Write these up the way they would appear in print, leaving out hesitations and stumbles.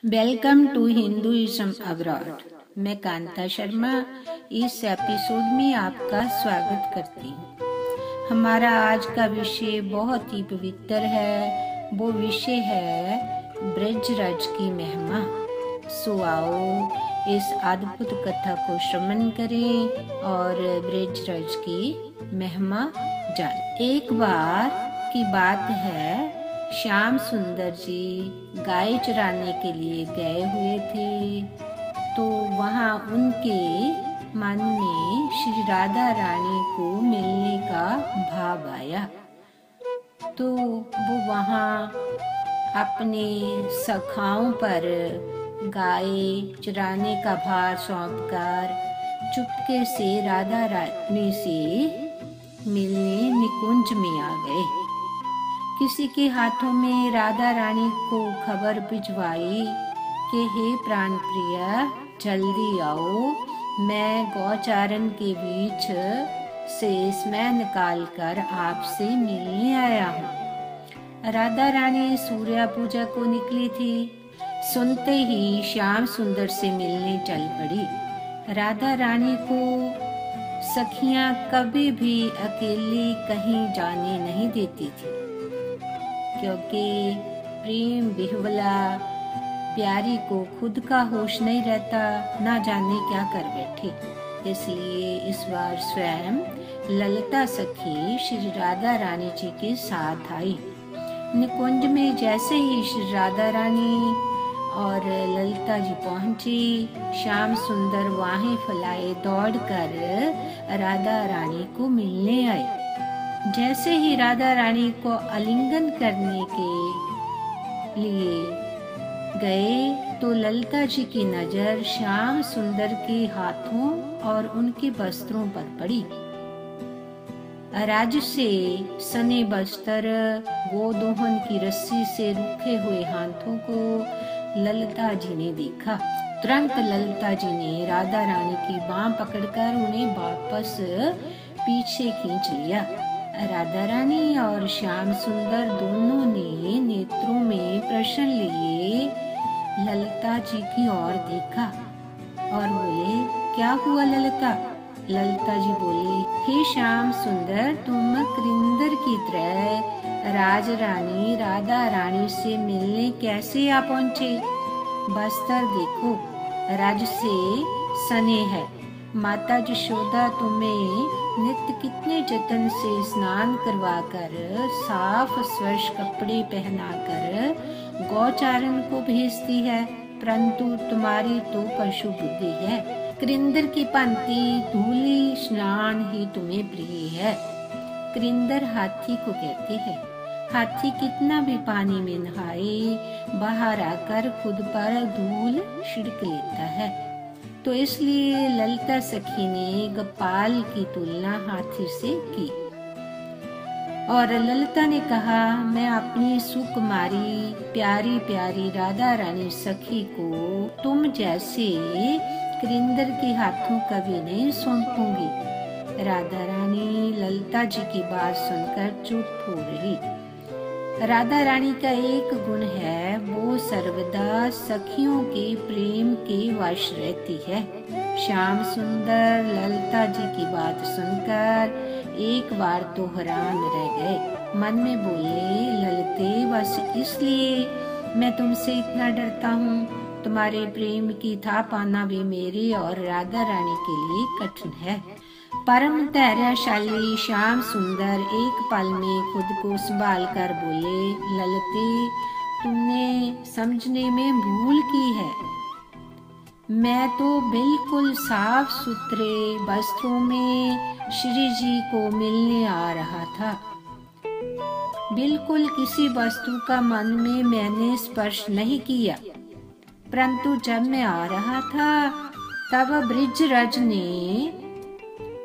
Welcome to Hinduism abroad. मैं कांता शर्मा इस episode में आपका स्वागत करती हूँ। हमारा आज का विषय बहुत ही पवित्र है। वो विषय है ब्रजराज की महिमा। सो आओ इस अद्भुत कथा को श्रवण करें और ब्रजराज की महिमा जानें। एक बार की बात है, श्याम सुंदर जी गाय चराने के लिए गए हुए थे। तो वहाँ उनके मन में श्री राधा रानी को मिलने का भाव आया। तो वो वहाँ अपने सखाओं पर गाय चराने का भार सौंपकर चुपके से राधा रानी से मिलने निकुंज में आ गए। किसी के हाथों में राधा रानी को खबर भिजवाई कि हे प्राण प्रिय, जल्दी आओ, मैं गौचारण के बीच से समय निकाल कर आपसे मिलने आया हूँ। राधा रानी सूर्य पूजा को निकली थी। सुनते ही श्याम सुंदर से मिलने चल पड़ी। राधा रानी को सखियां कभी भी अकेली कहीं जाने नहीं देती थी, क्योंकि प्रेम बिहवला प्यारी को खुद का होश नहीं रहता, ना जाने क्या कर बैठे। इसलिए इस बार स्वयं ललिता सखी श्री राधा रानी जी के साथ आई। निकुंज में जैसे ही श्री राधा रानी और ललिता जी पहुंची, श्याम सुंदर वाहें फैलाए दौड़कर राधा रानी को मिलने आए। जैसे ही राधा रानी को आलिंगन करने के लिए गए तो ललिता जी की नजर श्याम सुंदर के हाथों और उनके वस्त्रों पर पड़ी। राज से सने वस्त्र, गोदोहन की रस्सी से रुखे हुए हाथों को ललिता जी ने देखा। तुरंत ललिता जी ने राधा रानी की बांह पकड़कर उन्हें वापस पीछे खींच लिया। राधा रानी और श्याम सुंदर दोनों ने नेत्रों में प्रश्न लिए ललिता जी की ओर देखा और बोले, क्या हुआ ललिता? ललिता जी बोली, हे श्याम सुंदर, तुम कृंदर की तरह राज रानी राधा रानी से मिलने कैसे आ पहुँचे? बस्तर देखो, राज से सने है। माता यशोदा तुम्हें नित्य कितने जतन से स्नान करवाकर साफ स्वच्छ कपड़े पहनाकर गौचारण को भेजती है, परंतु तुम्हारी तो पशु बुद्धि है। कृंदर की पंक्ति धूली स्नान ही तुम्हें प्रिय है। कृंदर हाथी को कहते हैं। हाथी कितना भी पानी में नहाए, बाहर आकर खुद पर धूल छिड़क लेता है। तो इसलिए ललिता सखी ने गोपाल की तुलना हाथी से की और ललिता ने कहा, मैं अपनी सुकुमारी प्यारी प्यारी राधा रानी सखी को तुम जैसे कृंदर के हाथों कभी नहीं सौंपूंगी। राधा रानी ललिता जी की बात सुनकर चुप हो रही। राधा रानी का एक गुण है, वो सर्वदा सखियों के प्रेम के वश रहती है। श्याम सुंदर ललिता जी की बात सुनकर एक बार तो हैरान रह गए। मन में बोले, ललिते, बस इसलिए मैं तुमसे इतना डरता हूँ। तुम्हारे प्रेम की था पाना भी मेरे और राधा रानी के लिए कठिन है। परम धैर्यशाली श्याम सुंदर एक पल में खुद को संभाल कर बोले, ललिते, तुमने समझने में भूल की है। मैं तो बिल्कुल साफ सुथरे वस्त्रों में श्री जी को मिलने आ रहा था। बिल्कुल किसी वस्तु का मन में मैंने स्पर्श नहीं किया, परंतु जब मैं आ रहा था तब ब्रजराज ने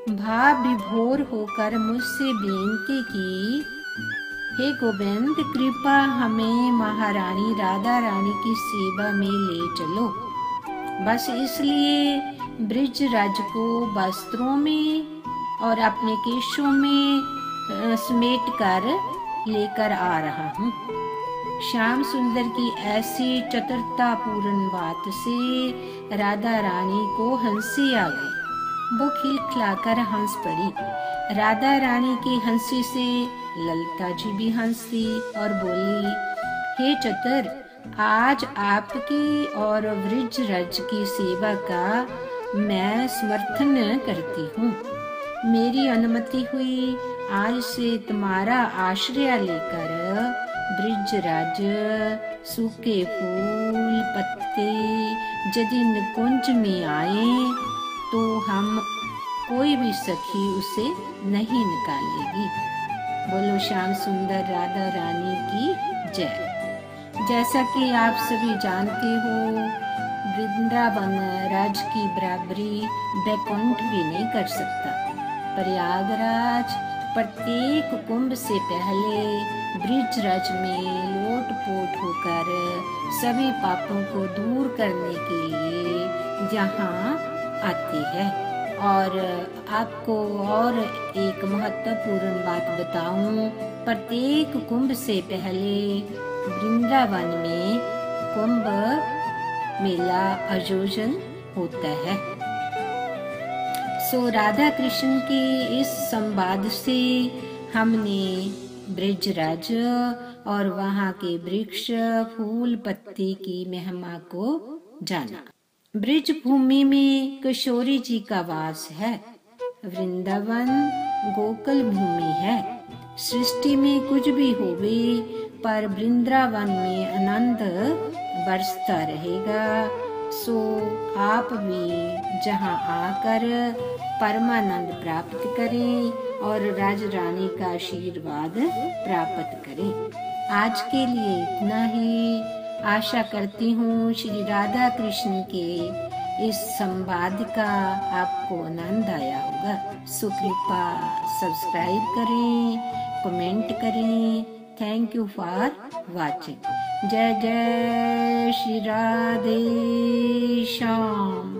भाव विभोर होकर मुझसे बेनती की, हे गोविंद, कृपा हमें महारानी राधा रानी की सेवा में ले चलो। बस इसलिए ब्रजराज को वस्त्रों में और अपने केशों में समेट कर लेकर आ रहा हूँ। श्याम सुंदर की ऐसी चतुरता पूर्ण बात से राधा रानी को हंसी आ गई। वो खिलखिलाकर हंस पड़ी। राधा रानी की हंसी से ललिता जी भी हंसी और बोली, हे चतुर, आज आपकी और वृजराज की सेवा का मैं समर्थन करती हूँ। मेरी अनुमति हुई आज से तुम्हारा आश्रय लेकर वृजराज सूखे फूल पत्ते यदि निकुंज में आए तो हम कोई भी सखी उसे नहीं निकालेगी। बोलो श्याम सुंदर राधा रानी की जय। जैसा कि आप सभी जानते हो, वृंदावन राज की बराबरी बैकुंठ भी नहीं कर सकता। प्रयागराज प्रत्येक कुंभ से पहले ब्रिजराज में लोटपोट होकर सभी पापों को दूर करने के लिए यहाँ आती है। और आपको और एक महत्वपूर्ण बात बताऊं, प्रत्येक कुंभ से पहले वृंदावन में कुंभ मेला आयोजन होता है। सो राधा कृष्ण के इस संवाद से हमने ब्रिजराज और वहाँ के वृक्ष फूल पत्ते की महिमा को जाना। ब्रिज भूमि में किशोरी जी का वास है। वृंदावन गोकुल भूमि है। सृष्टि में कुछ भी होवे पर वृंदावन में आनंद बरसता रहेगा। सो आप भी जहाँ आकर परमानंद प्राप्त करें और राज रानी का आशीर्वाद प्राप्त करें। आज के लिए इतना ही। आशा करती हूँ श्री राधा कृष्ण के इस संवाद का आपको आनंद आया होगा। सो कृपा सब्सक्राइब करें, कमेंट करें। Thank you for watching. जय जय श्री राधे श्याम।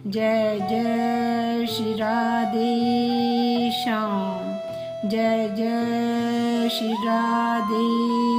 जय जय श्री राधे श्याम। जय जय श्री राधे